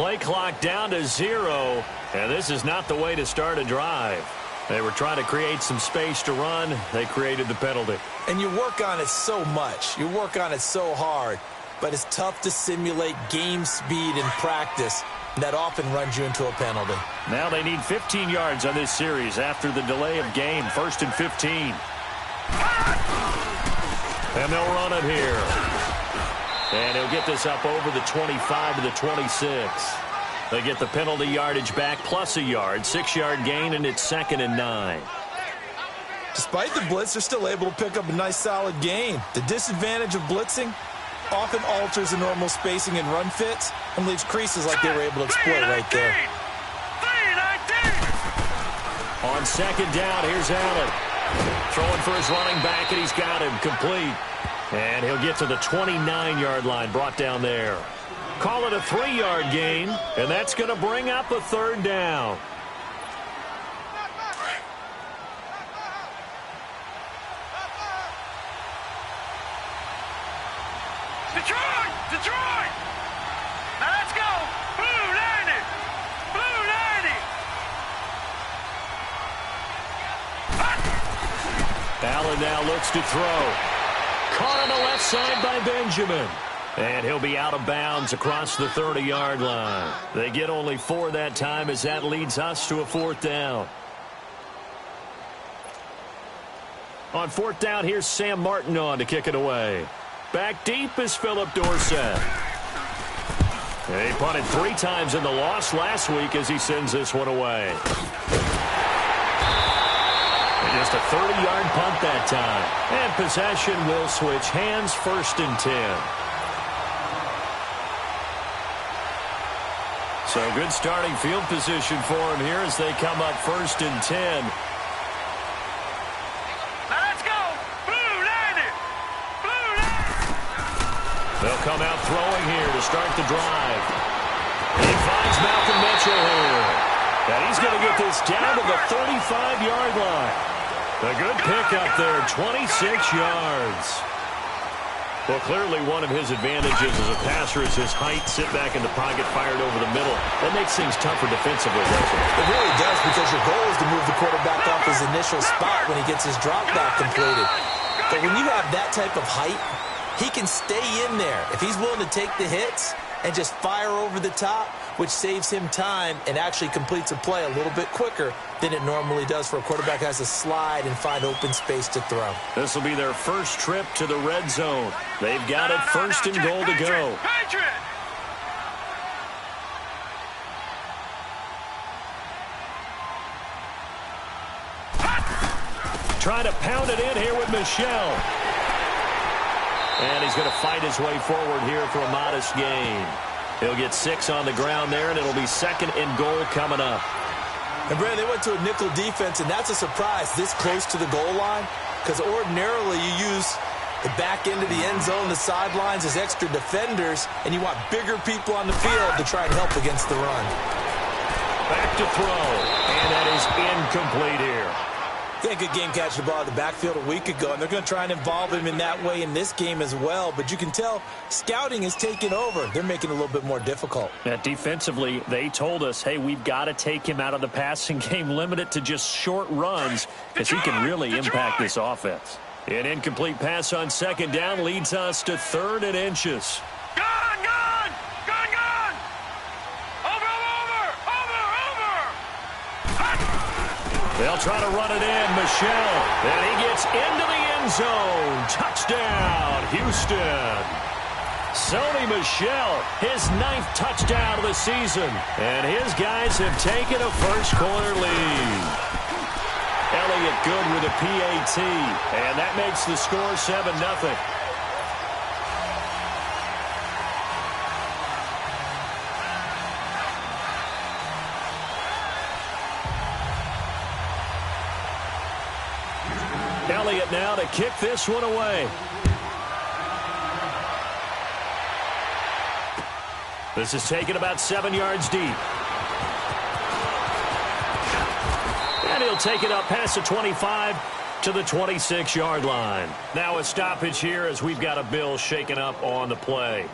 play clock down to 0, and this is not the way to start a drive. They were trying to create some space to run. They created the penalty. And you work on it so much. You work on it so hard. But it's tough to simulate game speed in practice. And that often runs you into a penalty. Now they need 15 yards on this series after the delay of game. 1st and 15. And they'll run it here. And he'll get this up over the 25 to the 26. They get the penalty yardage back plus a yard. 6-yard gain, and it's 2nd and 9. Despite the blitz, they're still able to pick up a nice solid gain. The disadvantage of blitzing often alters the normal spacing and run fits and leaves creases like they were able to exploit right there. On 2nd down, here's Allen. Throwing for his running back, and he's got him complete. And he'll get to the 29-yard line, brought down there. Call it a 3-yard gain, and that's going to bring up a 3rd down. Detroit! Detroit! Now let's go! Blue 90! Blue 90! Allen now looks to throw. Caught on the left side by Benjamin. And he'll be out of bounds across the 30-yard line. They get only 4 that time as that leads us to a 4th down. On 4th down, here's Sam Martin on to kick it away. Back deep is Philip Dorsett. He punted 3 times in the loss last week as he sends this one away. Just a 30-yard punt that time. And possession will switch hands. 1st and 10. So good starting field position for him here as they come up 1st and 10. Now let's go! Blue 90! Blue 90! They'll come out throwing here to start the drive. He finds Malcolm Mitchell here. And he's going to get this down to the 35-yard line. A good pickup there, 26 yards. Well, clearly one of his advantages as a passer is his height. Sit back in the pocket, fired over the middle. That makes things tougher defensively, doesn't it? It really does, because your goal is to move the quarterback off his initial spot when he gets his drop back completed. But when you have that type of height, he can stay in there. If he's willing to take the hits and just fire over the top, which saves him time and actually completes a play a little bit quicker than it normally does for a quarterback who has to slide and find open space to throw. This will be their first trip to the red zone. They've got it 1st and goal to go. Trying to pound it in here with Michel. And he's going to fight his way forward here for a modest gain. He'll get 6 on the ground there, and it'll be 2nd and goal coming up. And, Brad, they went to a nickel defense, and that's a surprise this close to the goal line, because ordinarily you use the back end of the end zone, the sidelines as extra defenders, and you want bigger people on the field to try and help against the run. Back to throw, and that is incomplete here. He had a good game catching the ball in the backfield a week ago, and they're going to try and involve him in that way in this game as well. But you can tell scouting is taking over. They're making it a little bit more difficult. Defensively, they told us, hey, we've got to take him out of the passing game, limit it to just short runs, because he can really impact this offense. An incomplete pass on 2nd down leads us to 3rd and inches. Gone! Gone! Gone! Gone! Over! They'll try to run it in. Michel. And he gets into the end zone. Touchdown, Houston. Sony Michel, his 9th touchdown of the season. And his guys have taken a first-quarter lead. Elliott good with a PAT. And that makes the score 7-0. Elliott now to kick this one away. This is taken about 7 yards deep. And he'll take it up past the 25 to the 26-yard line. Now a stoppage here as we've got a Bill shaken up on the play.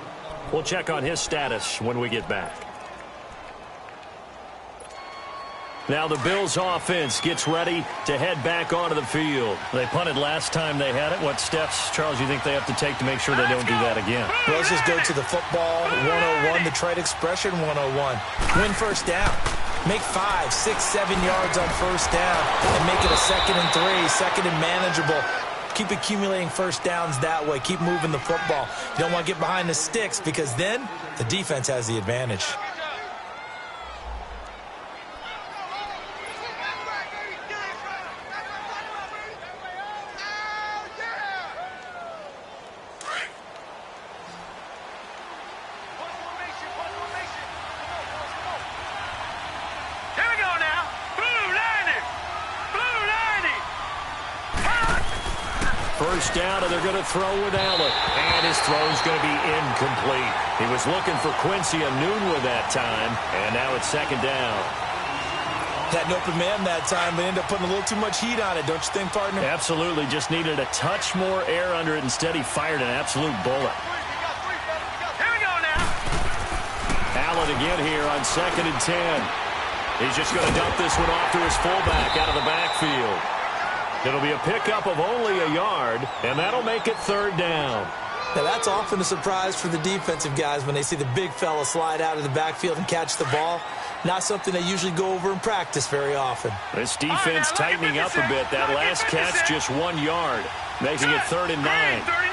We'll check on his status when we get back. Now the Bills offense gets ready to head back onto the field. They punted last time they had it. What steps, Charles, you think they have to take to make sure they don't do that again? Well, let's just go to the football 101, the trade expression 101. Win first down. Make 5, 6, 7 yards on first down and make it a 2nd and 3, second and manageable. Keep accumulating first downs that way. Keep moving the football. You don't want to get behind the sticks because then the defense has the advantage. First down, and they're going to throw with Allen. And his throw's going to be incomplete. He was looking for Quincy Enunwa that time, and now it's 2nd down. Had an open man that time, but ended up putting a little too much heat on it, don't you think, partner? Absolutely. Just needed a touch more air under it. Instead, he fired an absolute bullet. Here we go now. Allen again here on 2nd and 10. He's just going to dump this one off to his fullback out of the backfield. It'll be a pickup of only a yard, and that'll make it 3rd down. Now, that's often a surprise for the defensive guys when they see the big fella slide out of the backfield and catch the ball. Not something they usually go over in practice very often. This defense tightening up a bit. That last catch, just 1 yard, making it 3rd and 9. Green 39!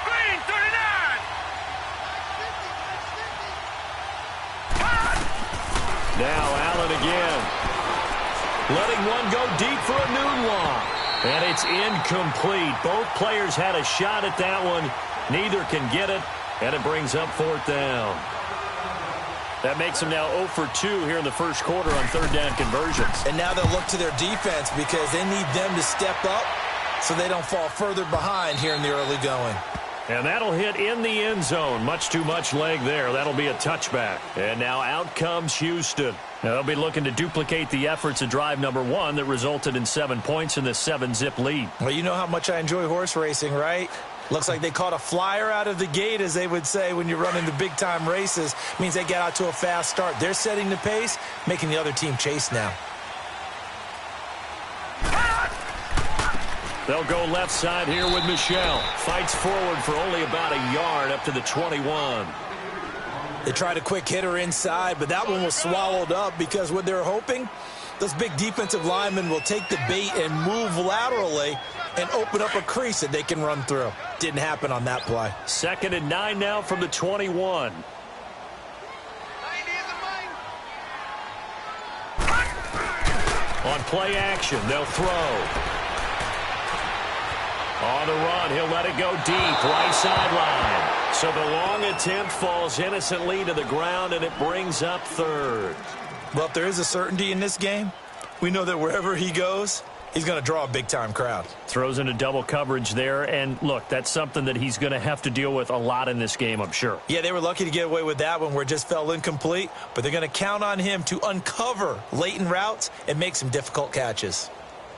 Green 39! Now Allen again. Letting one go deep for Enunwa. And it's incomplete. Both players had a shot at that one. Neither can get it, and it brings up 4th down. That makes them now 0 for 2 here in the first quarter on 3rd down conversions. And now they'll look to their defense because they need them to step up so they don't fall further behind here in the early going. And that'll hit in the end zone. Much too much leg there. That'll be a touchback. And now out comes Houston. Now they'll be looking to duplicate the efforts of drive number 1 that resulted in 7 points in the 7-zip lead. Well, you know how much I enjoy horse racing, right? Looks like they caught a flyer out of the gate, as they would say when you're running the big-time races. Means they get out to a fast start. They're setting the pace, making the other team chase now. They'll go left side here with Michel. Fights forward for only about a yard up to the 21. They tried a quick hitter inside, but that one was swallowed up because what they're hoping, those big defensive linemen will take the bait and move laterally and open up a crease that they can run through. Didn't happen on that play. 2nd and 9 now from the 21. On play action, they'll throw. On the run, he'll let it go deep, right sideline. So the long attempt falls innocently to the ground, and it brings up 3rd. Well, if there is a certainty in this game, we know that wherever he goes, he's going to draw a big-time crowd. Throws into double coverage there, and look, that's something that he's going to have to deal with a lot in this game, I'm sure. Yeah, they were lucky to get away with that one where it just fell incomplete, but they're going to count on him to uncover latent routes and make some difficult catches.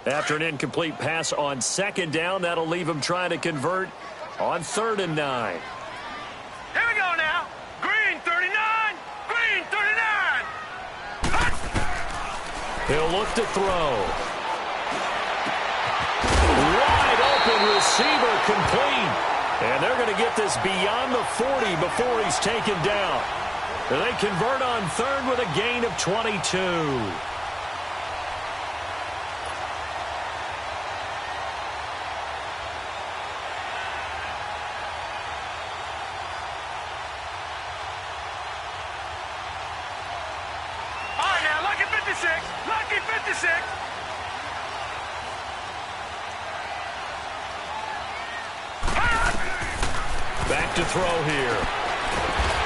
After an incomplete pass on 2nd down, that'll leave him trying to convert on 3rd and 9. Here we go now. Green 39! Green 39! He'll look to throw. Wide open receiver complete. And they're going to get this beyond the 40 before he's taken down. They convert on 3rd with a gain of 22. Lucky 56. Back to throw here.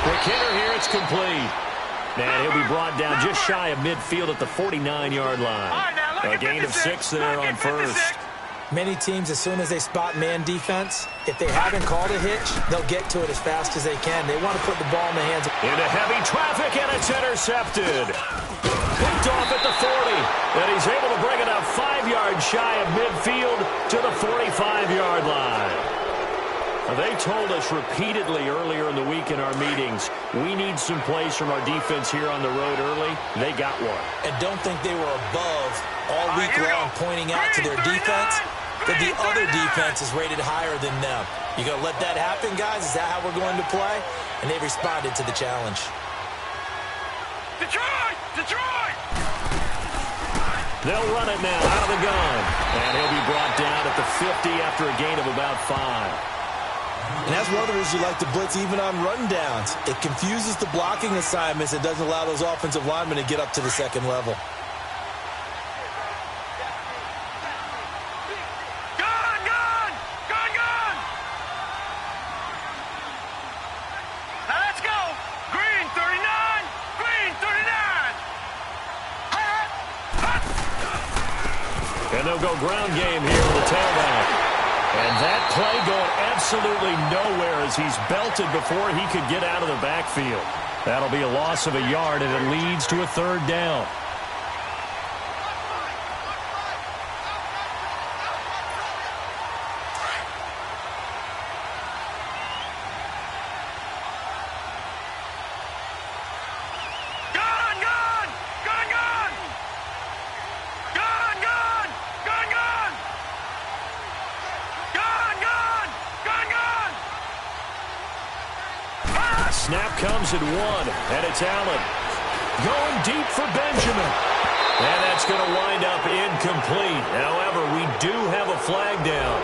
Quick hitter here, it's complete. And he'll be brought down just shy of midfield at the 49-yard line. A gain of 6 there on 1st. Many teams, as soon as they spot man defense, if they haven't called a hitch, they'll get to it as fast as they can. They want to put the ball in the hands of... Into heavy traffic, and it's intercepted. Picked off at the 40, and he's able to bring it up 5 yards shy of midfield to the 45-yard line. They told us repeatedly earlier in the week in our meetings, we need some plays from our defense here on the road early. They got one. And don't think they were above all week long pointing out to their defense that the other defense is rated higher than them. You going to let that happen, guys? Is that how we're going to play? And they responded to the challenge. Detroit! Detroit! They'll run it now out of the gun. And he'll be brought down at the 50 after a gain of about 5. And as runners, you like to blitz even on rundowns. It confuses the blocking assignments. It doesn't allow those offensive linemen to get up to the second level. Gun! Gun! Gun! Gun! Now let's go! Green 39! Green 39! Hot! Hot! And they'll go ground game here with the tailback. And that play going absolutely nowhere as he's belted before he could get out of the backfield. That'll be a loss of a yard, and it leads to a 3rd down. Gun! Gun! Gun! Gun! Gun! Gun! Gun! Gun! Gun! Gun! Gun! Gun! Snap comes at 1, and it's Allen. Going deep for Benjamin. And that's going to wind up incomplete. However, we do have a flag down.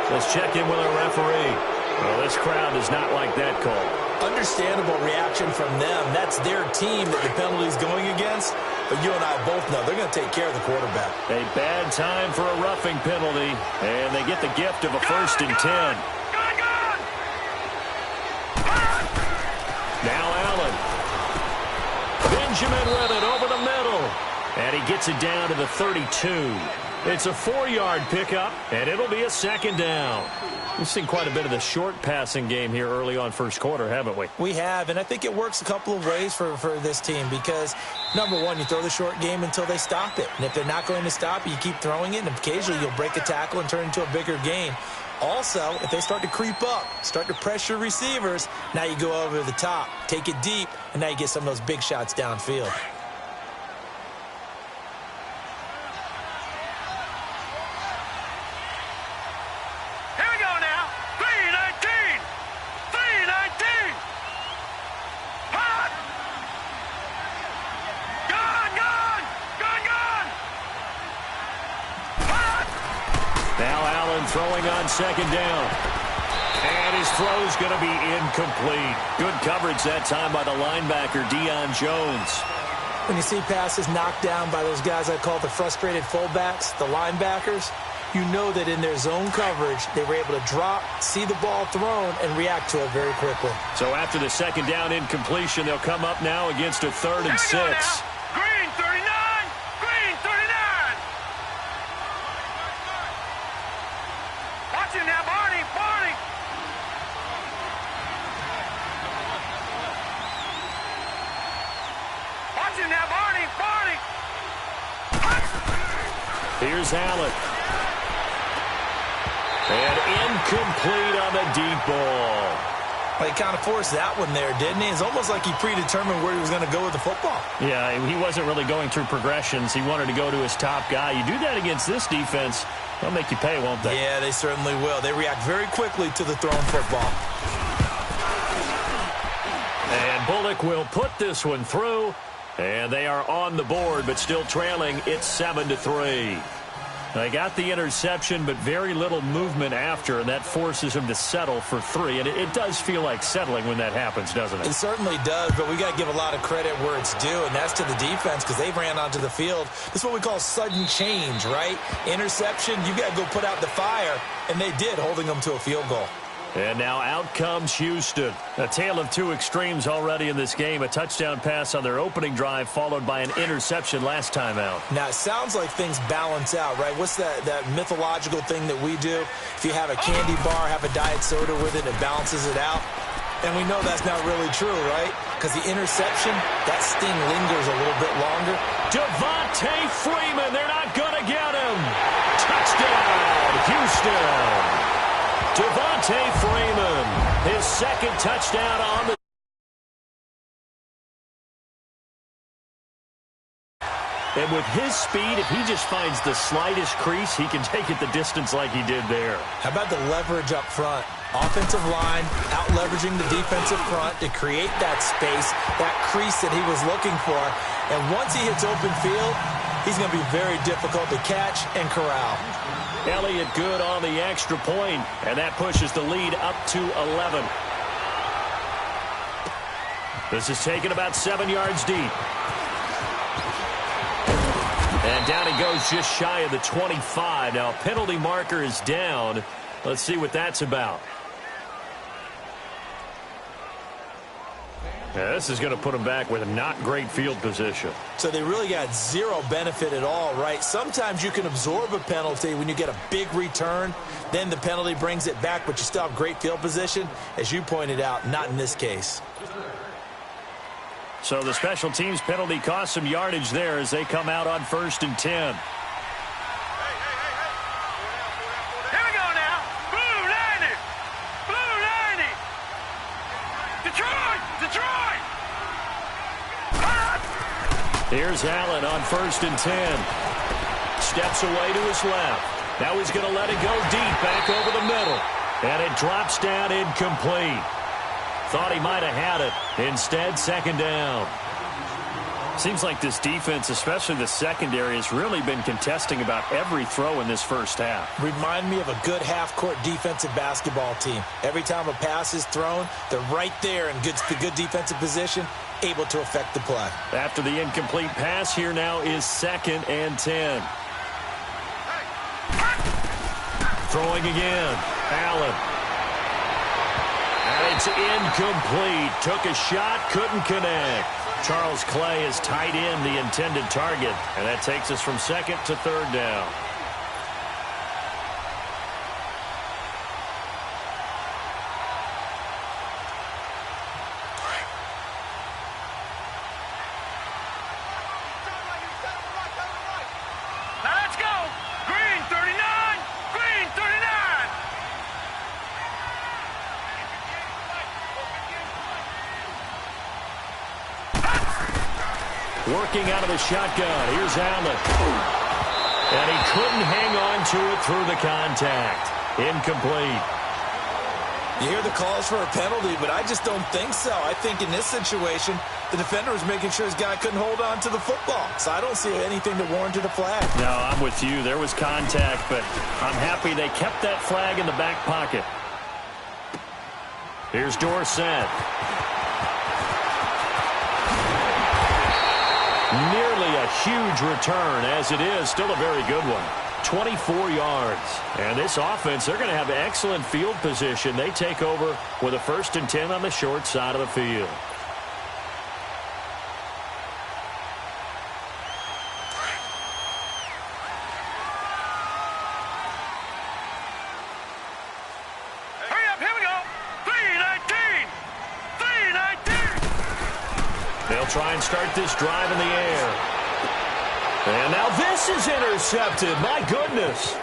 Let's check in with our referee. Well, this crowd does not like that call. Understandable reaction from them. That's their team that the penalty's going against. But you and I both know they're going to take care of the quarterback. A bad time for a roughing penalty, and they get the gift of a 1st and 10. Gun! Gun! Now Allen. Benjamin with it over the middle. And he gets it down to the 32. It's a 4-yard pickup, and it'll be a 2nd down. We've seen quite a bit of the short passing game here early on first quarter, haven't we? We have, and I think it works a couple of ways for this team because, number one, you throw the short game until they stop it. And if they're not going to stop it, you keep throwing it, and occasionally you'll break a tackle and turn it into a bigger gain. Also, if they start to creep up, start to pressure receivers, now you go over the top, take it deep, and now you get some of those big shots downfield. Here we go now. 319! 319! Hot! Gun! Gun! Gun! Gun! Hot! Now Allen throwing on 2nd down. And his throw's going to be incomplete. Good coverage that time by the linebacker, Deion Jones. When you see passes knocked down by those guys I call the frustrated fullbacks, the linebackers, you know that in their zone coverage, they were able to drop, see the ball thrown, and react to it very quickly. So after the 2nd down incompletion, they'll come up now against a 3rd and 6. Green 39! Green 39! Watch him now, Barney! Barney! Watch him now, Barney! Barney! Here's Allen. And incomplete on the deep ball. Well, he kind of forced that one there, didn't he? It's almost like he predetermined where he was going to go with the football. Yeah, he wasn't really going through progressions. He wanted to go to his top guy. You do that against this defense, they'll make you pay, won't they? Yeah, they certainly will. They react very quickly to the thrown football. And Bullock will put this one through. And they are on the board, but still trailing. It's 7-3. They got the interception, but very little movement after, and that forces him to settle for 3. And it does feel like settling when that happens, doesn't it? It certainly does, but we got to give a lot of credit where it's due, and that's to the defense because they ran onto the field. This is what we call sudden change, right? Interception, you got to go put out the fire, and they did, holding them to a field goal. And now out comes Houston. A tale of two extremes already in this game. A touchdown pass on their opening drive followed by an interception last time out. Now, it sounds like things balance out, right? What's that mythological thing that we do? If you have a candy bar, have a diet soda with it, it balances it out. And we know that's not really true, right? Because the interception, that sting lingers a little bit longer. Devontae Freeman, they're not going to get him. Touchdown, Houston. Devontae Freeman, his second touchdown on the and with his speed, if he just finds the slightest crease, he can take it the distance like he did there. How about the leverage up front? Offensive line out-leveraging the defensive front to create that space, that crease that he was looking for. And once he hits open field, he's going to be very difficult to catch and corral. Elliott good on the extra point, and that pushes the lead up to 11. This is taken about 7 yards deep. And down he goes just shy of the 25. Now, penalty marker is down. Let's see what that's about. Yeah, this is going to put him back with a not great field position. So they really got zero benefit at all, right? Sometimes you can absorb a penalty when you get a big return. Then the penalty brings it back, but you still have great field position. As you pointed out, not in this case. So the special teams penalty cost some yardage there as they come out on 1st and 10. Here we go now. Blue 90. Blue 90. Detroit. Detroit. Here's Allen on 1st and 10. Steps away to his left. Now he's going to let it go deep back over the middle. And it drops down incomplete. Thought he might have had it. Instead, second down. Seems like this defense, especially the secondary, has really been contesting about every throw in this first half. Remind me of a good half-court defensive basketball team. Every time a pass is thrown, they're right there in good defensive position, able to affect the play. After the incomplete pass, here now is 2nd and 10. Throwing again. Allen. And it's incomplete. Took a shot, couldn't connect. Charles Clay is tight in the intended target, and that takes us from 2nd to 3rd down. Now let's go. Green 39. Green 39. Working out of the shotgun. Here's Allen. And he couldn't hang on to it through the contact. Incomplete. You hear the calls for a penalty, but I just don't think so. I think in this situation, the defender was making sure his guy couldn't hold on to the football. So I don't see anything that warranted a flag. No, I'm with you. There was contact, but I'm happy they kept that flag in the back pocket. Here's Dorsett. Nearly a huge return, as it is still a very good one. 24 yards. And this offense, they're going to have excellent field position. They take over with a 1st and 10 on the short side of the field. Hurry up, here we go. 319. 319. They'll try and start this drive in the air. And now this is intercepted. My goodness.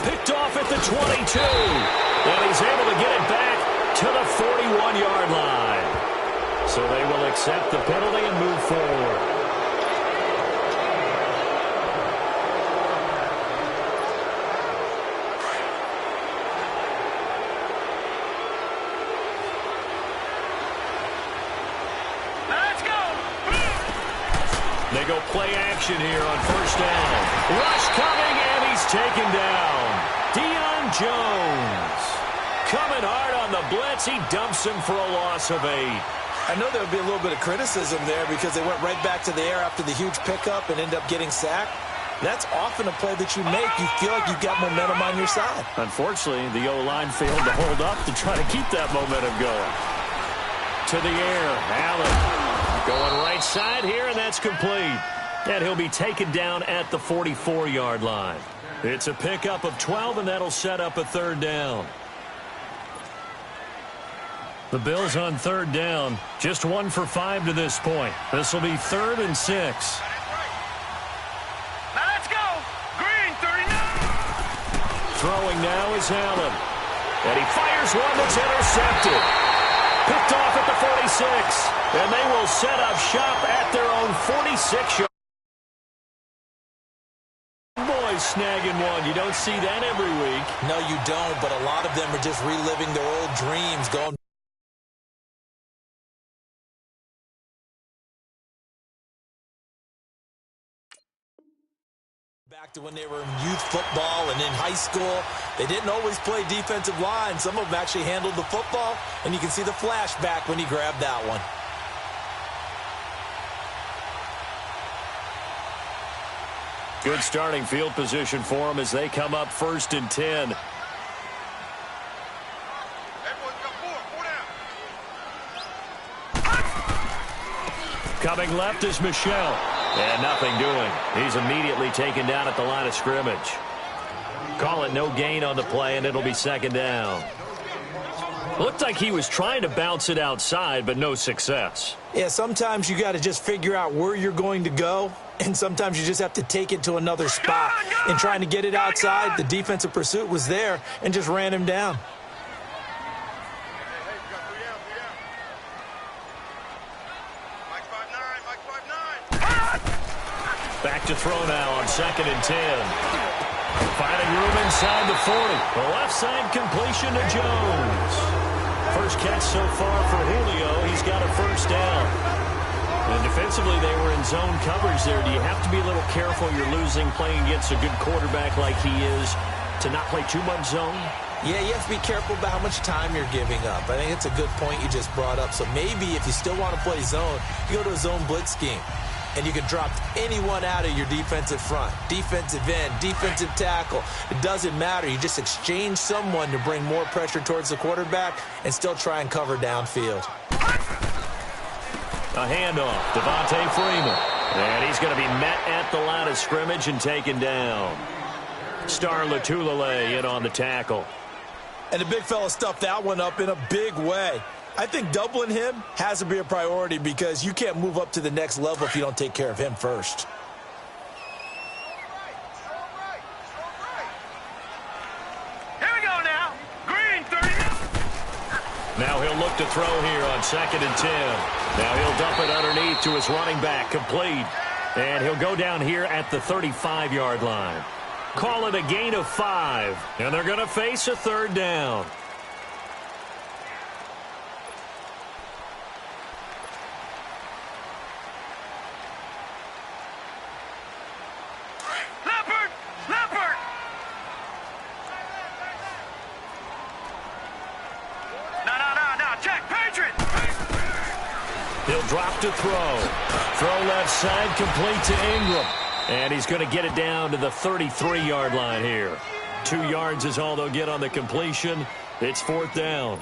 Picked off at the 22. And he's able to get it back to the 41-yard line. So they will accept the penalty and move forward. They go play action here on 1st down. Rush coming, and he's taken down. Deion Jones coming hard on the blitz. He dumps him for a loss of 8. I know there would be a little bit of criticism there because they went right back to the air after the huge pickup and end up getting sacked. That's often a play that you make. You feel like you've got momentum on your side. Unfortunately, the O-line failed to hold up to try to keep that momentum going. To the air, Allen. Going right side here, and that's complete. And he'll be taken down at the 44-yard line. It's a pickup of 12, and that'll set up a 3rd down. The Bills on 3rd down, just 1 for 5 to this point. This will be 3rd and 6. Now let's go. Green 39. Throwing now is Allen. And he fires one that's intercepted. Picked off at the 46. And they will set up shop at their own 46-yard. Boys snagging one. You don't see that every week. No, you don't, but a lot of them are just reliving their old dreams, going back to when they were in youth football and in high school. They didn't always play defensive line. Some of them actually handled the football, and you can see the flashback when he grabbed that one. Good starting field position for them as they come up 1st and 10. Coming left is Michelle. And nothing doing. He's immediately taken down at the line of scrimmage. Call it no gain on the play, and it'll be 2nd down. Looked like he was trying to bounce it outside, but no success. Yeah, sometimes you got to just figure out where you're going to go, and sometimes you just have to take it to another spot. In trying to get it outside, the defensive pursuit was there and just ran him down. Back to throw now on 2nd and 10. Finding room inside the 40. The left side completion to Jones. First catch so far for Julio. He's got a 1st down. And defensively, they were in zone coverage there. Do you have to be a little careful? You're losing playing against a good quarterback like he is to not play too much zone? Yeah, you have to be careful about how much time you're giving up. I think it's a good point you just brought up. So maybe if you still want to play zone, you go to a zone blitz scheme. And you can drop anyone out of your defensive front. Defensive end, defensive tackle. It doesn't matter. You just exchange someone to bring more pressure towards the quarterback and still try and cover downfield. A handoff. Devontae Freeman. And he's going to be met at the line of scrimmage and taken down. Star Latulele in on the tackle. And the big fella stuffed that one up in a big way. I think doubling him has to be a priority because you can't move up to the next level if you don't take care of him first. Here we go now. Green 30. Now he'll look to throw here on 2nd and 10. Now he'll dump it underneath to his running back, complete. And he'll go down here at the 35-yard line. Call it a gain of 5. And they're going to face a 3rd down. He'll drop to throw. Throw left side, complete to Ingram. And he's going to get it down to the 33-yard line here. 2 yards is all they'll get on the completion. It's 4th down.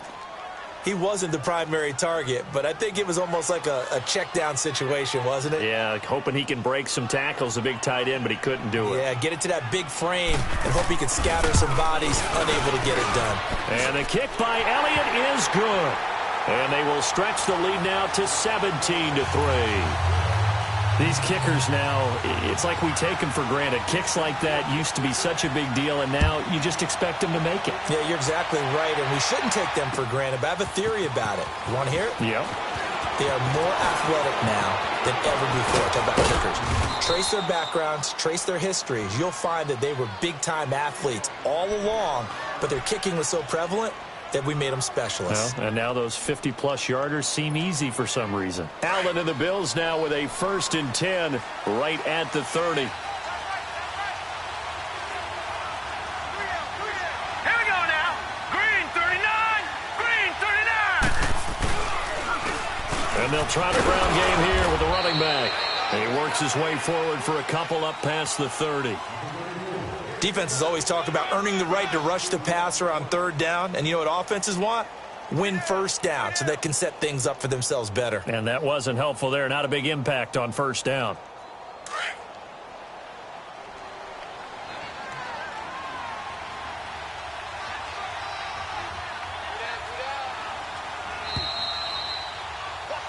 He wasn't the primary target, but I think it was almost like a check down situation, wasn't it? Yeah, hoping he can break some tackles, a big tight end, but he couldn't do it. Yeah, get it to that big frame and hope he can scatter some bodies, unable to get it done. And the kick by Elliott is good. And they will stretch the lead now to 17-3. These kickers now, it's like we take them for granted. Kicks like that used to be such a big deal, and now you just expect them to make it. Yeah, you're exactly right, and we shouldn't take them for granted, but I have a theory about it. You want to hear it? Yep. They are more athletic now than ever before. Talk about kickers. Trace their backgrounds, trace their histories. You'll find that they were big-time athletes all along, but their kicking was so prevalent that we made them specialists. Well, and now those 50-plus yarders seem easy for some reason. Allen and the Bills now with a 1st and 10 right at the 30. Here we go now. Green 39. Green 39. And they'll try the ground game here with the running back. And he works his way forward for a couple up past the 30. Defenses always talk about earning the right to rush the passer on 3rd down. And you know what offenses want? Win 1st down so they can set things up for themselves better. And that wasn't helpful there. Not a big impact on 1st down. Watch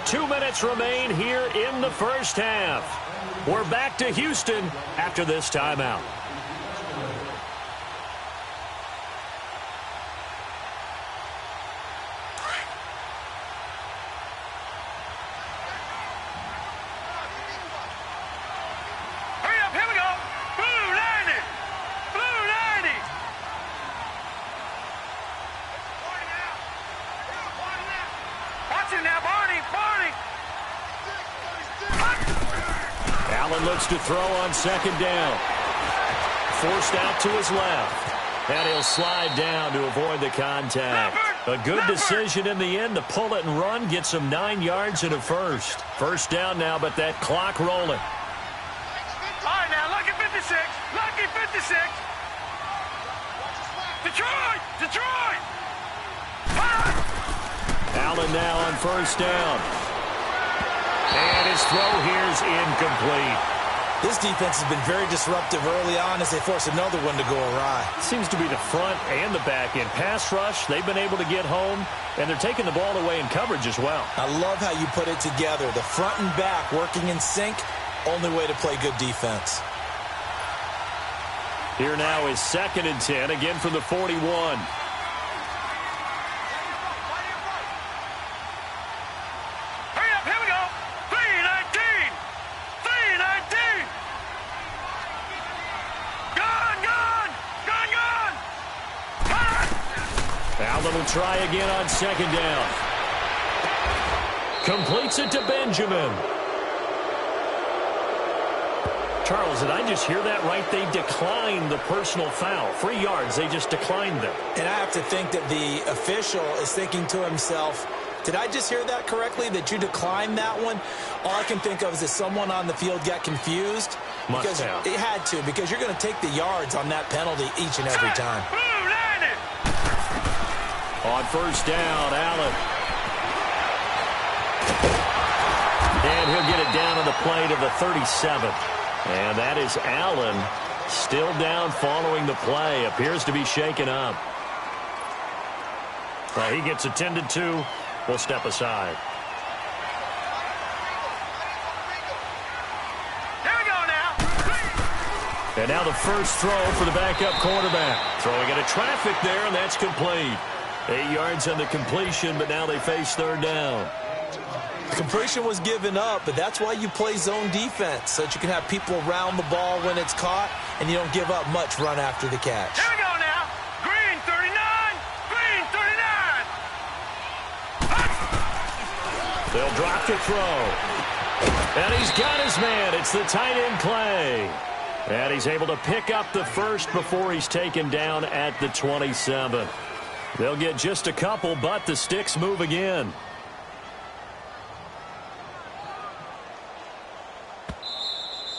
17. 2 minutes remain here in the first half. We're back to Houston after this timeout. looks to throw on second down. Forced out to his left. And he'll slide down to avoid the contact. A good decision in the end to pull it and run. Gets him 9 yards and a first. First down now, but that clock rolling. All right, now, lucky 56. Lucky 56. Detroit! Detroit! Allen now on first down. And his throw here's incomplete. This defense has been very disruptive early on as they force another one to go awry. Seems to be the front and the back end. Pass rush, they've been able to get home, and they're taking the ball away in coverage as well. I love how you put it together. The front and back working in sync, only way to play good defense. Here now is 2nd and 10, again from the 41. Allen will try again on second down. Completes it to Benjamin. Charles, did I just hear that right? They declined the personal foul. 3 yards, they just declined them. And I have to think that the official is thinking to himself, did I just hear that correctly, that you declined that one? All I can think of is that someone on the field got confused. Must have. It had to, because you're going to take the yards on that penalty each and every time. On first down, Allen. And he'll get it down to the play to the 37. And that is Allen still down following the play. Appears to be shaken up. Well, he gets attended to. We'll step aside. Here we go now. And now the first throw for the backup quarterback. Throwing into traffic there, and that's complete. 8 yards on the completion, but now they face third down. The completion was given up, but that's why you play zone defense, so that you can have people around the ball when it's caught, and you don't give up much run after the catch. Here we go now. Green 39. Green 39. They'll drop to throw. And he's got his man. It's the tight end Clay. And he's able to pick up the first before he's taken down at the 27. They'll get just a couple, but the sticks move again.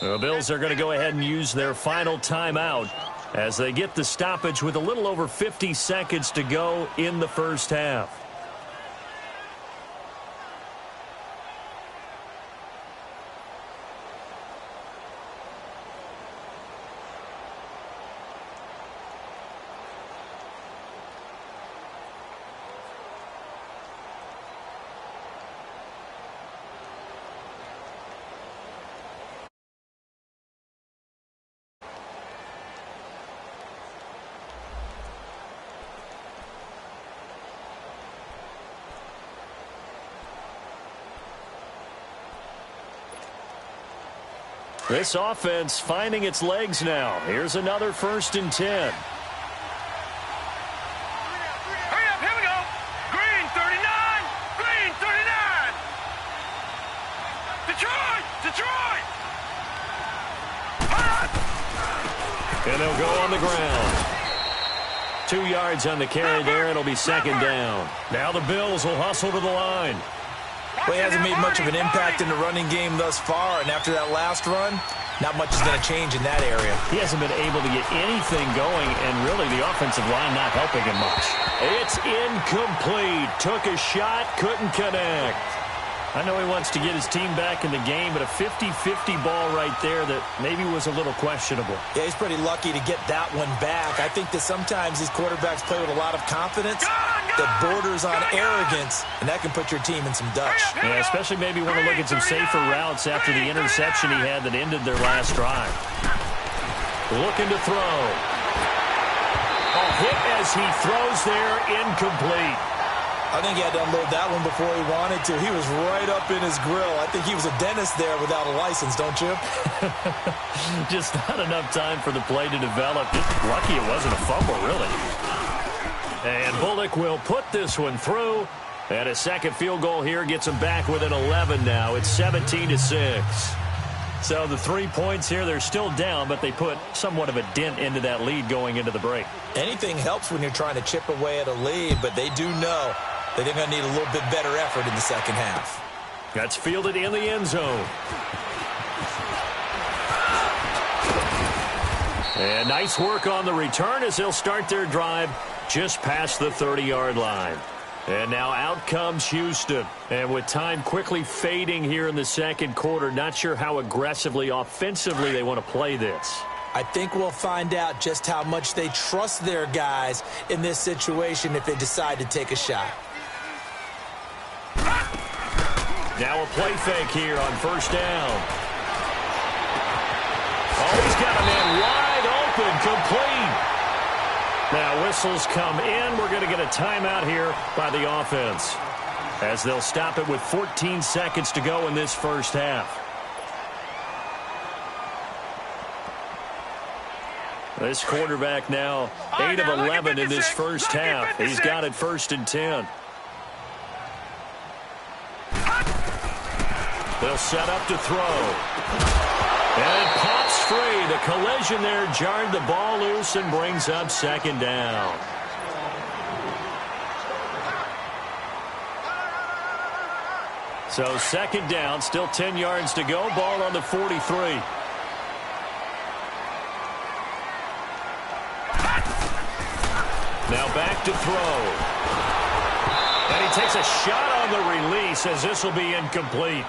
The Bills are going to go ahead and use their final timeout as they get the stoppage with a little over 50 seconds to go in the first half. This offense finding its legs now. Here's another 1st and 10. Hurry up, here we go. Green 39. Green 39. Detroit! Detroit! And they'll go on the ground. 2 yards on the carry there. It'll be second down. Now the Bills will hustle to the line. Well, he hasn't made much of an impact in the running game thus far, and after that last run, not much is going to change in that area. He hasn't been able to get anything going, and really the offensive line not helping him much. It's incomplete. Took a shot, couldn't connect. I know he wants to get his team back in the game, but a 50-50 ball right there that maybe was a little questionable. Yeah, he's pretty lucky to get that one back. I think that sometimes these quarterbacks play with a lot of confidence that borders on arrogance, and that can put your team in some dutch. Yeah, especially maybe want to look at some safer routes after the interception he had that ended their last drive. Looking to throw. A hit as he throws there, incomplete. I think he had to unload that one before he wanted to. He was right up in his grill. I think he was a dentist there without a license, don't you? Just not enough time for the play to develop. Just lucky it wasn't a fumble, really. And Bullock will put this one through. And a second field goal here gets him back within 11 now. It's 17-6. So the 3 points here, they're still down, but they put somewhat of a dent into that lead going into the break. Anything helps when you're trying to chip away at a lead, but they do know that they're going to need a little bit better effort in the second half. That's fielded in the end zone. And nice work on the return as they'll start their drive just past the 30-yard line. And now out comes Houston. And with time quickly fading here in the second quarter, not sure how aggressively, offensively they want to play this. I think we'll find out just how much they trust their guys in this situation if they decide to take a shot. Now a play fake here on first down. Oh, he's got a man wide open, complete. Now whistles come in. We're going to get a timeout here by the offense as they'll stop it with 14 seconds to go in this first half. This quarterback now 8 of 11 in this first half. He's got it 1st and 10. They'll set up to throw. And it pops free. The collision there jarred the ball loose and brings up 2nd down. So 2nd down, still 10 yards to go. Ball on the 43. Now back to throw. And he takes a shot on the release as this will be incomplete.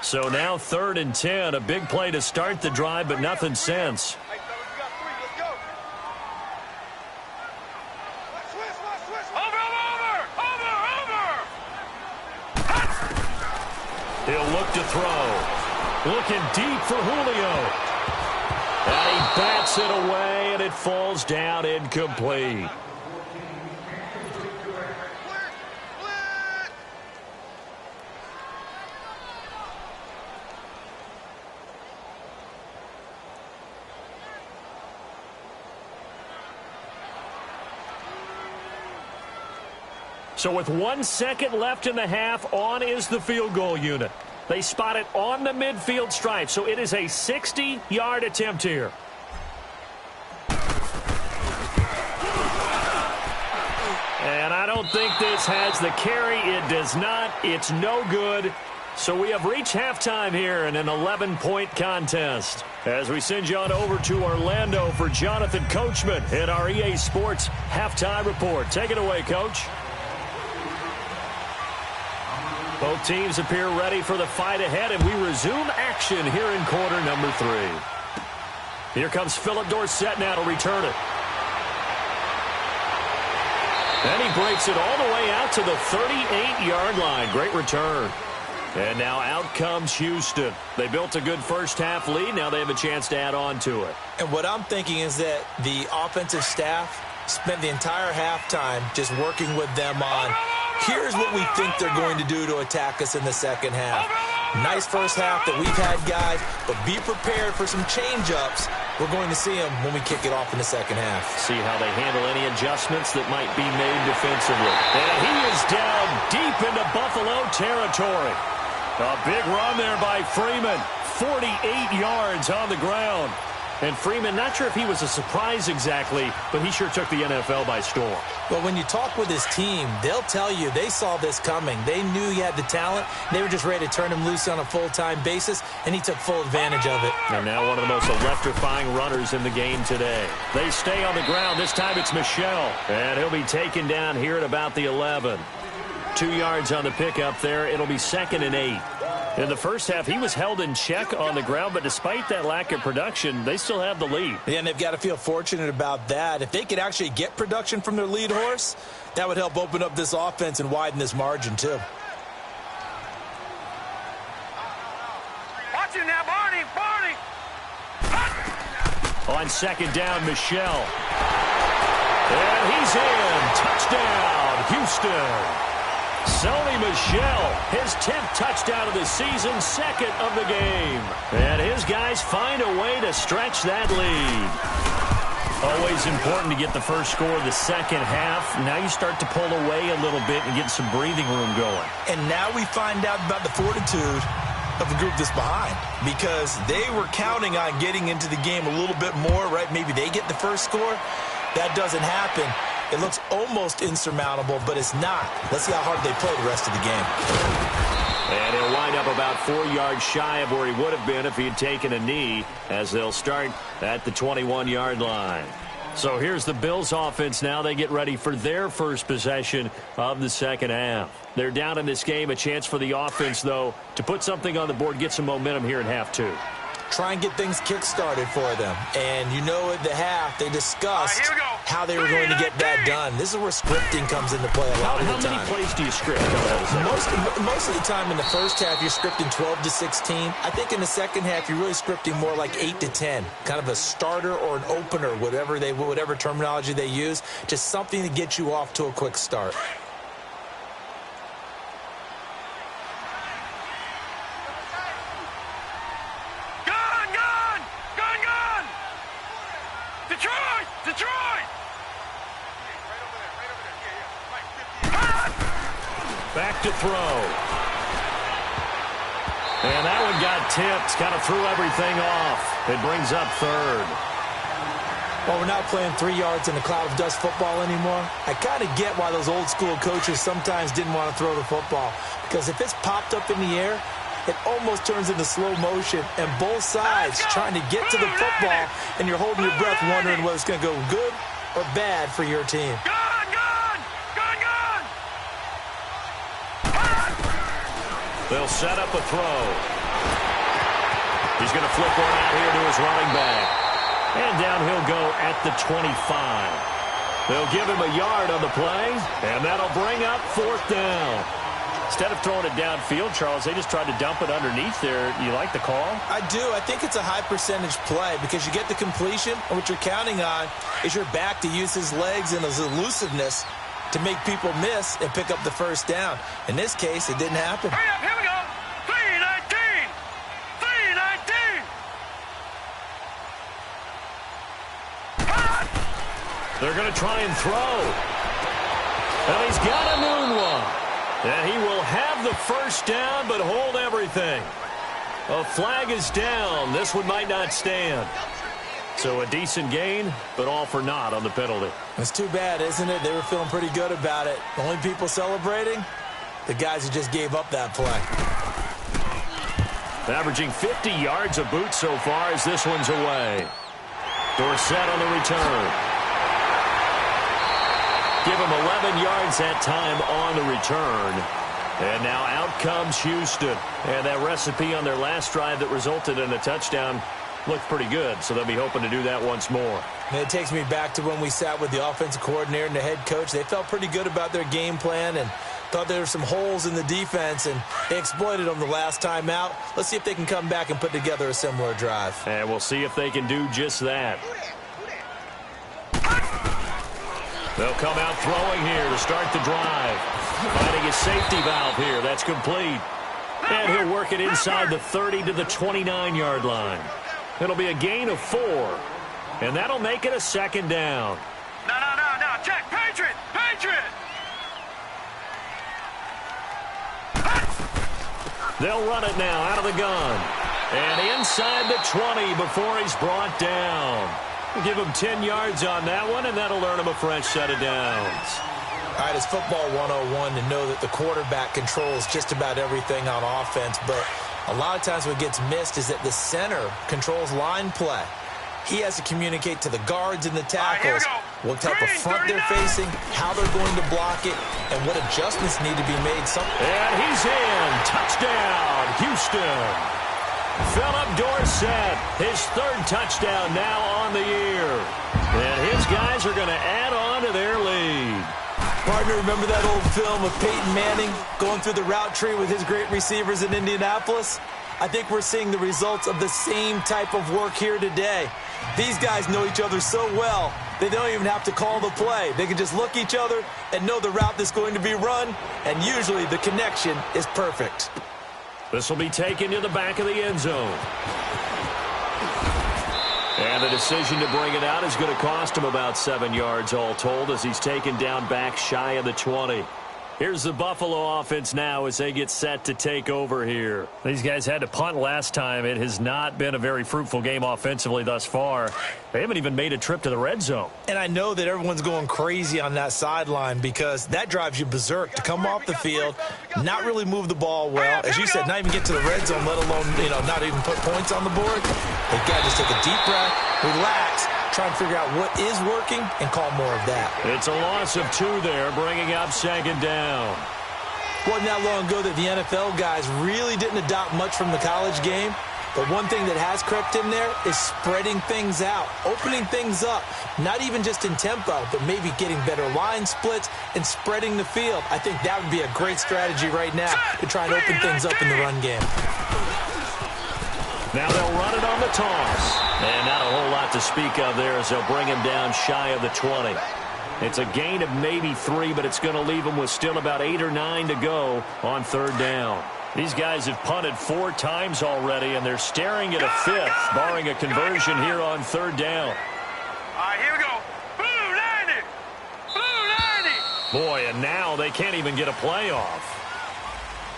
So now 3rd and 10, a big play to start the drive, but nothing since. He'll look to throw. Looking deep for Julio. And he bats it away, and it falls down incomplete. So with 1 second left in the half, on is the field goal unit. They spot it on the midfield stripe, so it is a 60-yard attempt here. And I don't think this has the carry. It does not. It's no good. So we have reached halftime here in an 11-point contest. As we send you on over to Orlando for Jonathan Coachman in our EA Sports Halftime Report. Take it away, Coach. Both teams appear ready for the fight ahead, and we resume action here in quarter number 3. Here comes Philip Dorsett now to return it. And he breaks it all the way out to the 38-yard line. Great return. And now out comes Houston. They built a good first-half lead. Now they have a chance to add on to it. And what I'm thinking is that the offensive staff spent the entire halftime just working with them on, here's what we think they're going to do to attack us in the second half. Nice first half that we've had, guys, but be prepared for some change-ups. We're going to see them when we kick it off in the second half. See how they handle any adjustments that might be made defensively. And he is down deep into Buffalo territory. A big run there by Freeman. 48 yards on the ground. And Freeman, not sure if he was a surprise exactly, but he sure took the NFL by storm. But when you talk with his team, they'll tell you they saw this coming. They knew he had the talent. They were just ready to turn him loose on a full-time basis, and he took full advantage of it. And now one of the most electrifying runners in the game today. They stay on the ground. This time it's Michel. And he'll be taken down here at about the 11. 2 yards on the pickup there. It'll be 2nd and 8. In the first half, he was held in check on the ground, but despite that lack of production, they still have the lead. Yeah, and they've got to feel fortunate about that. If they could actually get production from their lead horse, that would help open up this offense and widen this margin, too. Watch him now, Barney! On 2nd down, Michel. And he's in. Touchdown, Houston. Sony Michel, his 10th touchdown of the season, 2nd of the game. And his guys find a way to stretch that lead. Always important to get the first score of the second half. Now you start to pull away a little bit and get some breathing room going. And now we find out about the fortitude of the group that's behind, because they were counting on getting into the game a little bit more, right? Maybe they get the first score. That doesn't happen. It looks almost insurmountable, but it's not. Let's see how hard they play the rest of the game. And he'll wind up about 4 yards shy of where he would have been if he had taken a knee, as they'll start at the 21-yard line. So here's the Bills offense now. They get ready for their first possession of the second half. They're down in this game. A chance for the offense, though, to put something on the board, get some momentum here in half two. Try and get things kick-started for them. And you know at the half, they discussed how they were going to get that done. This is where scripting comes into play a lot of the time. How many plays do you script? Most of the time in the first half, you're scripting 12 to 16. I think in the second half, you're really scripting more like 8 to 10. Kind of a starter or an opener, whatever terminology they use. Just something to get you off to a quick start. Back to throw. And that one got tipped. Kind of threw everything off. It brings up third. Well, we're not playing 3 yards in a cloud of dust football anymore. I kind of get why those old school coaches sometimes didn't want to throw the football. Because if it's popped up in the air, it almost turns into slow motion. And both sides trying to get to the football, and you're holding your breath wondering whether it's going to go good or bad for your team. They'll set up a throw. He's going to flip one out here to his running back. And down he'll go at the 25. They'll give him a yard on the play, and that'll bring up fourth down. Instead of throwing it downfield, Charles, they just tried to dump it underneath there. You like the call? I do. I think it's a high-percentage play because you get the completion, and what you're counting on is your back to use his legs and his elusiveness to make people miss and pick up the first down. In this case, it didn't happen. Hurry up, here we go. 3-19. 3-19. They're going to try and throw. And he's got a moonwalk. And he will have the first down, but hold everything. A flag is down. This one might not stand. So a decent gain, but all for naught on the penalty. It's too bad, isn't it? They were feeling pretty good about it. The only people celebrating, the guys who just gave up that play. Averaging 50 yards a boot so far as this one's away. Dorsett on the return. Give him 11 yards that time on the return. And now out comes Houston. And that recipe on their last drive that resulted in a touchdown looked pretty good, so they'll be hoping to do that once more. And it takes me back to when we sat with the offensive coordinator and the head coach. They felt pretty good about their game plan and thought there were some holes in the defense, and they exploited them the last time out. Let's see if they can come back and put together a similar drive. And we'll see if they can do just that. They'll come out throwing here to start the drive. Finding a safety valve here. That's complete. And he'll work it inside the 30 to the 29-yard line. It'll be a gain of 4. And that'll make it a second down. No. Check. Patriot. They'll run it now out of the gun. And inside the 20 before he's brought down. We'll give him 10 yards on that one, and that'll earn him a fresh set of downs. All right, it's football 101 to know that the quarterback controls just about everything on offense, but a lot of times what gets missed is that the center controls line play. He has to communicate to the guards and the tackles what type of front they're facing, how they're going to block it, and what adjustments need to be made. And he's in. Touchdown, Houston. Philip Dorsett, his third touchdown now on the year. And his guys are going to add on to their lead. Partner, remember that old film of Peyton Manning going through the route tree with his great receivers in Indianapolis? I think we're seeing the results of the same type of work here today. These guys know each other so well, they don't even have to call the play. They can just look each other and know the route that's going to be run, and usually the connection is perfect. This will be taken to the back of the end zone. And the decision to bring it out is going to cost him about 7 yards all told as he's taken down back shy of the 20. Here's the Buffalo offense now as they get set to take over here. These guys had to punt last time. It has not been a very fruitful game offensively thus far. They haven't even made a trip to the red zone. And I know that everyone's going crazy on that sideline because that drives you berserk to come off the field, not really move the ball well. As you said, not even get to the red zone, let alone, not even put points on the board. They've got to just take a deep breath, relax, try and figure out what is working and call more of that. It's a loss of 2 there, bringing up 2nd down. Wasn't that long ago that the NFL guys really didn't adopt much from the college game. But one thing that has crept in there is spreading things out, opening things up, not even just in tempo, but maybe getting better line splits and spreading the field. I think that would be a great strategy right now to try and open things up in the run game. Now they'll run it on the toss. And not a whole lot to speak of there as they'll bring him down shy of the 20. It's a gain of maybe 3, but it's going to leave him with still about 8 or 9 to go on 3rd down. These guys have punted 4 times already, and they're staring at a 5th, barring a conversion here on 3rd down. All right, here we go. Blue 90. Blue 90. Boy, and now they can't even get a play off.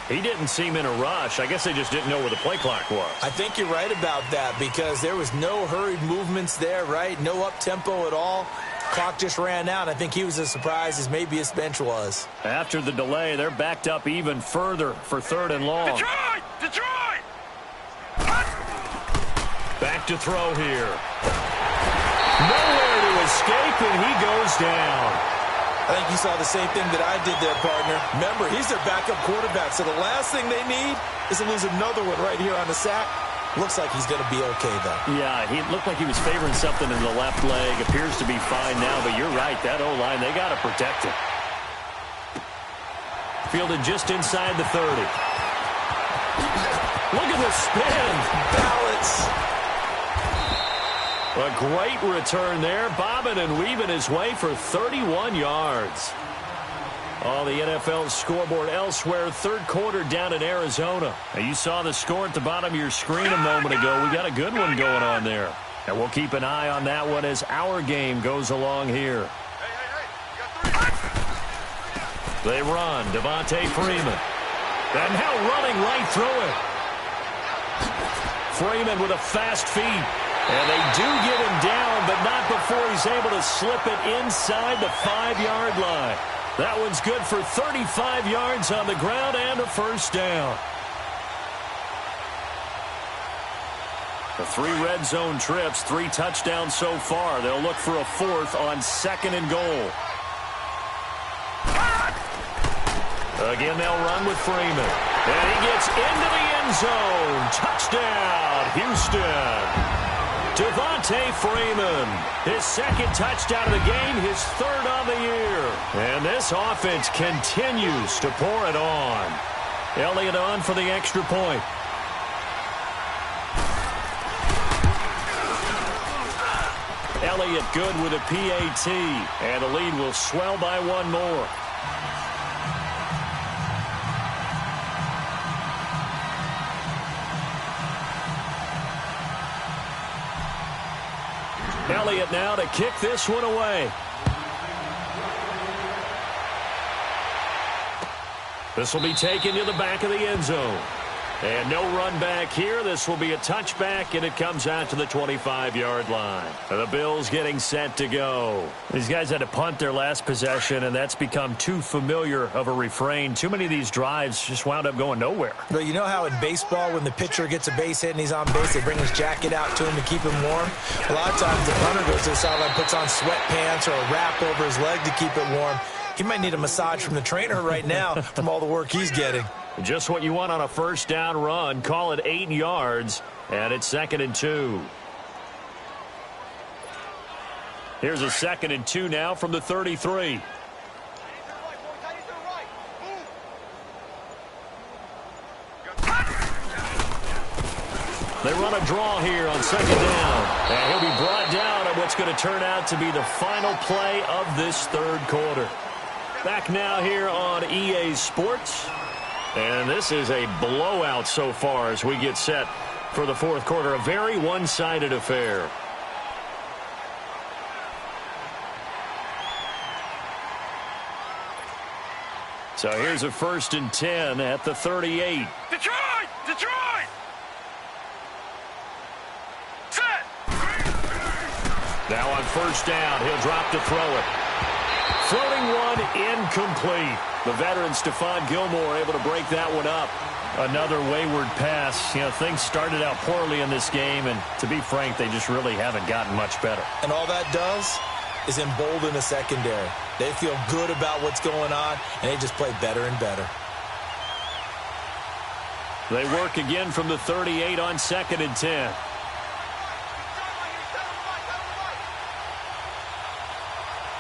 He didn't seem in a rush. I guess they just didn't know where the play clock was. I think you're right about that because there was no hurried movements there, right? No up-tempo at all. Clock just ran out. I think he was as surprised as maybe his bench was. After the delay, they're backed up even further for 3rd and long. Detroit! Back to throw here. Nowhere to escape, and he goes down. I think you saw the same thing that I did there, partner. Remember, he's their backup quarterback, so the last thing they need is to lose another one right here on the sack. Looks like he's going to be okay, though. Yeah, he looked like he was favoring something in the left leg. Appears to be fine now, but you're right. That O-line, they got to protect it. Fielded just inside the 30. Look at the spin. Balance. A great return there. Bobbing and weaving his way for 31 yards. On the NFL scoreboard elsewhere, 3rd quarter down in Arizona. Now, you saw the score at the bottom of your screen a moment ago. We got a good one going on there. And we'll keep an eye on that one as our game goes along here. They run. Devontae Freeman. And now running right through it. Freeman with a fast feet. And they do get him down, but not before he's able to slip it inside the 5-yard line. That one's good for 35 yards on the ground and a 1st down. The 3 red zone trips, 3 touchdowns so far. They'll look for a 4th on 2nd and goal. Again, they'll run with Freeman. And he gets into the end zone. Touchdown, Houston. Devontae Freeman, his 2nd touchdown of the game, his 3rd on the year. And this offense continues to pour it on. Elliott on for the extra point. Elliott good with a PAT, and the lead will swell by 1 more. Elliott now to kick this one away. This will be taken to the back of the end zone. And no run back here. This will be a touchback, and it comes out to the 25-yard line. The Bills getting set to go. These guys had to punt their last possession, and that's become too familiar of a refrain. Too many of these drives just wound up going nowhere. Well, you know how in baseball, when the pitcher gets a base hit and he's on base, they bring his jacket out to him to keep him warm? A lot of times the punter goes to the sideline, puts on sweatpants or a wrap over his leg to keep it warm. He might need a massage from the trainer right now from all the work he's getting. Just what you want on a 1st down run. Call it 8 yards, and it's 2nd and 2. Here's a 2nd and 2 now from the 33. They run a draw here on 2nd down. And he'll be brought down on what's going to turn out to be the final play of this 3rd quarter. Back now here on EA Sports. And this is a blowout so far as we get set for the 4th quarter. A very one-sided affair. So here's a 1st and 10 at the 38. Detroit! Detroit! Set! Now on 1st down, he'll drop to throw it. Floating one, incomplete. The veteran Stephon Gilmore able to break that one up. Another wayward pass. You know, things started out poorly in this game, and to be frank, they just really haven't gotten much better. And all that does is embolden the secondary. They feel good about what's going on, and they just play better and better. They work again from the 38 on 2nd and 10.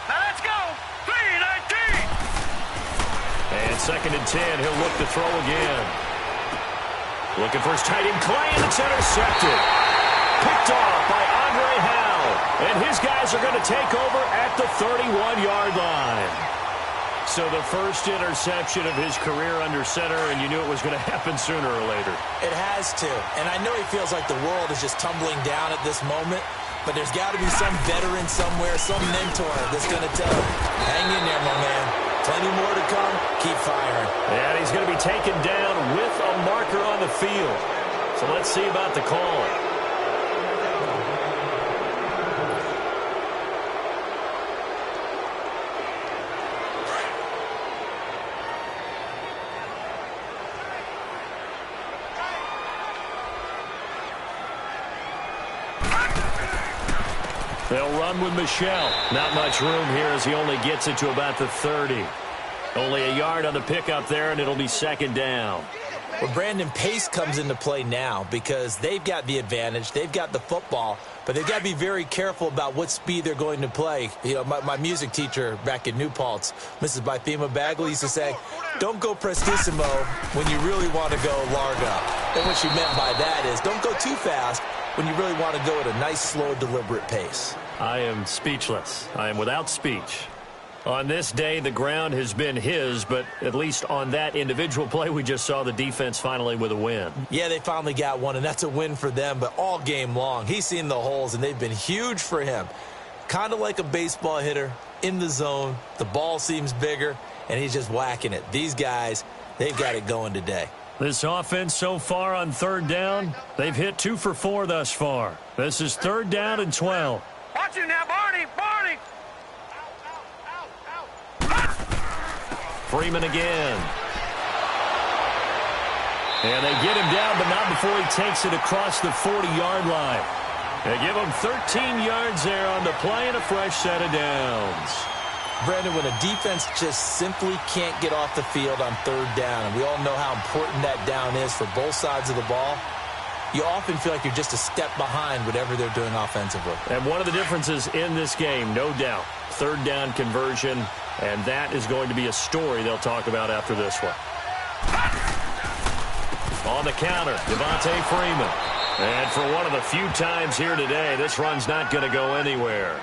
Now let's go! 3-19! And 2nd and 10, he'll look to throw again. Looking for his tight end, Clay, and it's intercepted. Picked off by Andre Howell. And his guys are going to take over at the 31-yard line. So the first interception of his career under center, and you knew it was going to happen sooner or later. It has to. And I know he feels like the world is just tumbling down at this moment, but there's got to be some veteran somewhere, some mentor that's going to tell him, hang in there, my man. Plenty more to come. Keep firing. And he's going to be taken down with a marker on the field. So let's see about the call. They'll run with Michelle. Not much room here as he only gets it to about the 30. Only a yard on the pickup there, and it'll be 2nd down. Well, Brandon, pace comes into play now because they've got the advantage. They've got the football, but they've got to be very careful about what speed they're going to play. You know, my music teacher back in New Paltz, Mrs. Bythema Bagley, used to say, don't go prestissimo when you really want to go largo. And what she meant by that is don't go too fast when you really want to go at a nice, slow, deliberate pace. I am speechless. I am without speech. On this day, the ground has been his, but at least on that individual play, we just saw the defense finally with a win. Yeah, they finally got one, and that's a win for them, but all game long, he's seen the holes, and they've been huge for him. Kind of like a baseball hitter in the zone. The ball seems bigger, and he's just whacking it. These guys, they've got it going today. This offense so far on 3rd down, they've hit 2 for 4 thus far. This is 3rd down and 12. Watch him now, Barney! Barney! Freeman again. And they get him down, but not before he takes it across the 40-yard line. They give him 13 yards there on the play and a fresh set of downs. Brandon, when a defense just simply can't get off the field on 3rd down, and we all know how important that down is for both sides of the ball, you often feel like you're just a step behind whatever they're doing offensively. And one of the differences in this game, no doubt, 3rd down conversion, and that is going to be a story they'll talk about after this one. On the counter, Devontae Freeman. And for one of the few times here today, this run's not going to go anywhere.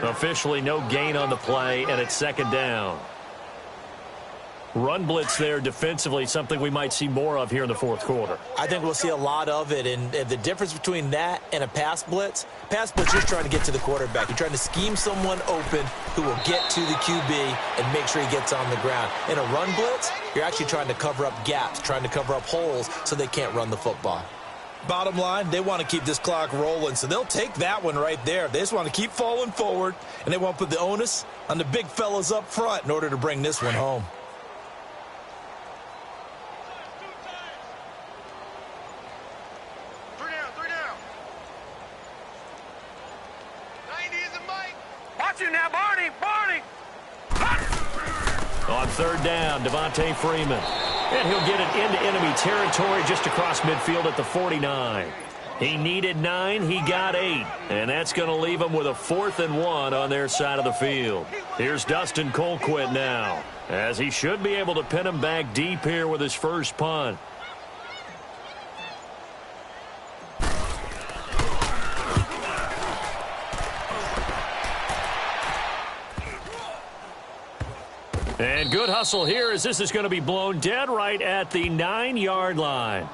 Officially no gain on the play, and it's 2nd down. Run blitz there defensively, something we might see more of here in the 4th quarter. I think we'll see a lot of it, and the difference between that and a pass blitz, you're trying to get to the quarterback. You're trying to scheme someone open who will get to the QB and make sure he gets on the ground. In a run blitz, you're actually trying to cover up gaps, trying to cover up holes so they can't run the football. Bottom line, they want to keep this clock rolling, so they'll take that one right there. They just want to keep falling forward, and they want to put the onus on the big fellas up front in order to bring this one home. Three down. 90 is a Mike. Watch him now, Barney. On 3rd down, Devontae Freeman. And he'll get it into enemy territory just across midfield at the 49. He needed 9, he got 8. And that's going to leave him with a 4th and 1 on their side of the field. Here's Dustin Colquitt now, as he should be able to pin him back deep here with his first punt. And good hustle here as this is going to be blown dead right at the 9-yard line.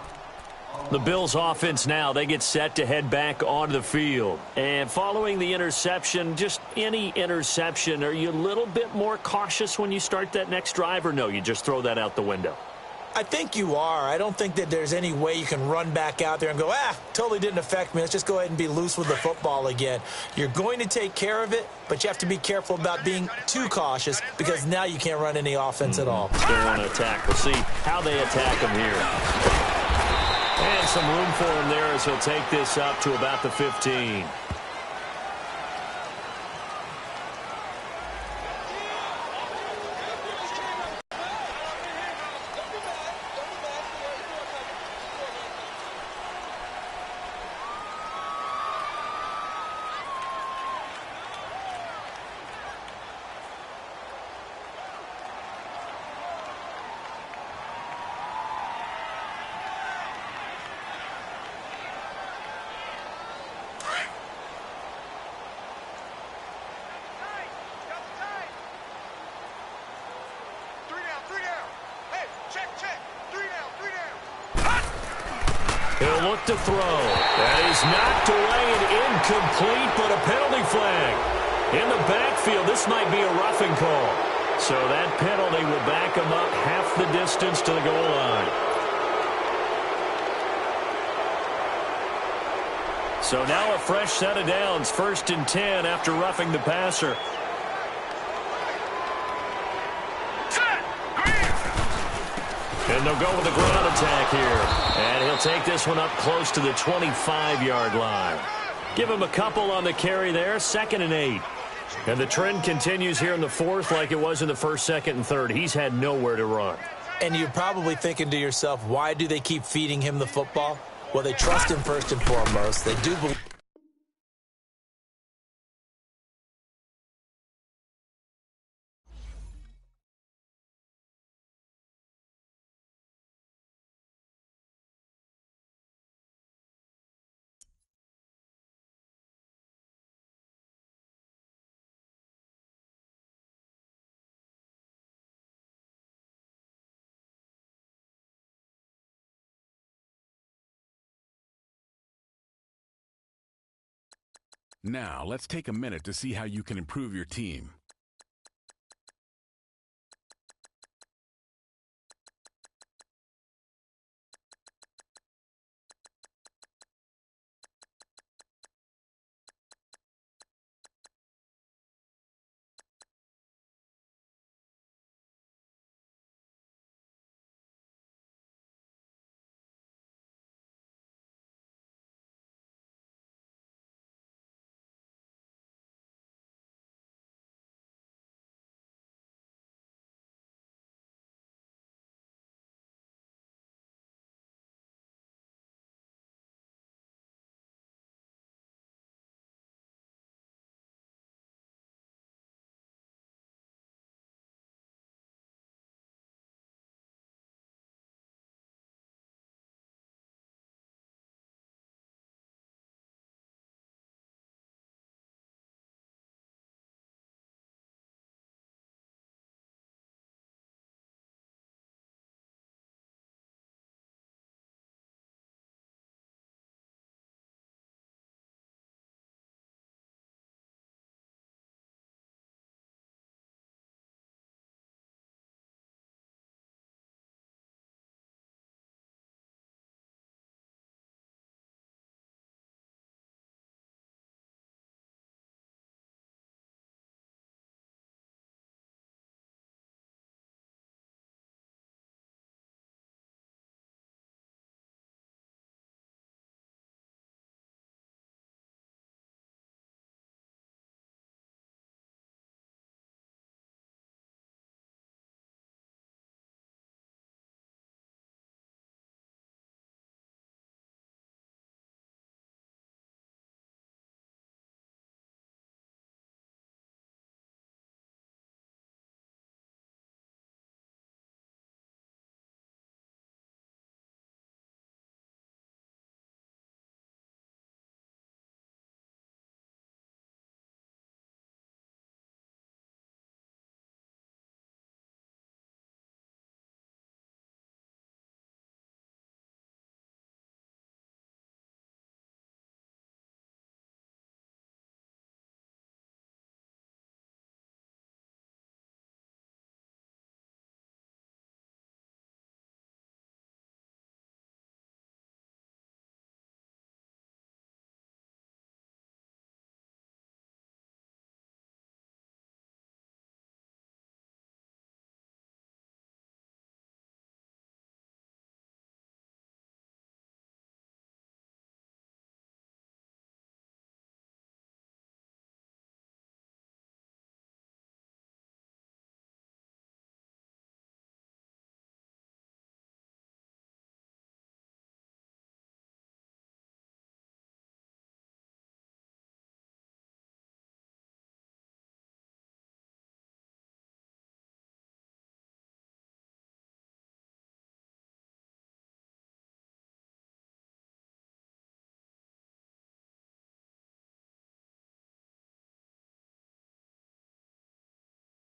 The Bills offense now, they get set to head back onto the field. And following the interception, just any interception, are you a little bit more cautious when you start that next drive, or no, you just throw that out the window? I think you are. I don't think that there's any way you can run back out there and go, totally didn't affect me. Let's just go ahead and be loose with the football again. You're going to take care of it, but you have to be careful about being too cautious because now you can't run any offense at all. Still want to attack. We'll see how they attack him here. And some room for him there as he'll take this up to about the 15. He'll look to throw. That is knocked away and incomplete, but a penalty flag. In the backfield, this might be a roughing call. So that penalty will back him up half the distance to the goal line. So now a fresh set of downs, 1st and 10 after roughing the passer. And they'll go with the ground attack here. And he'll take this one up close to the 25-yard line. Give him a couple on the carry there, 2nd and 8. And the trend continues here in the 4th like it was in the 1st, 2nd, and 3rd. He's had nowhere to run. And you're probably thinking to yourself, why do they keep feeding him the football? Well, they trust him first and foremost. They do believe. Now, let's take a minute to see how you can improve your team.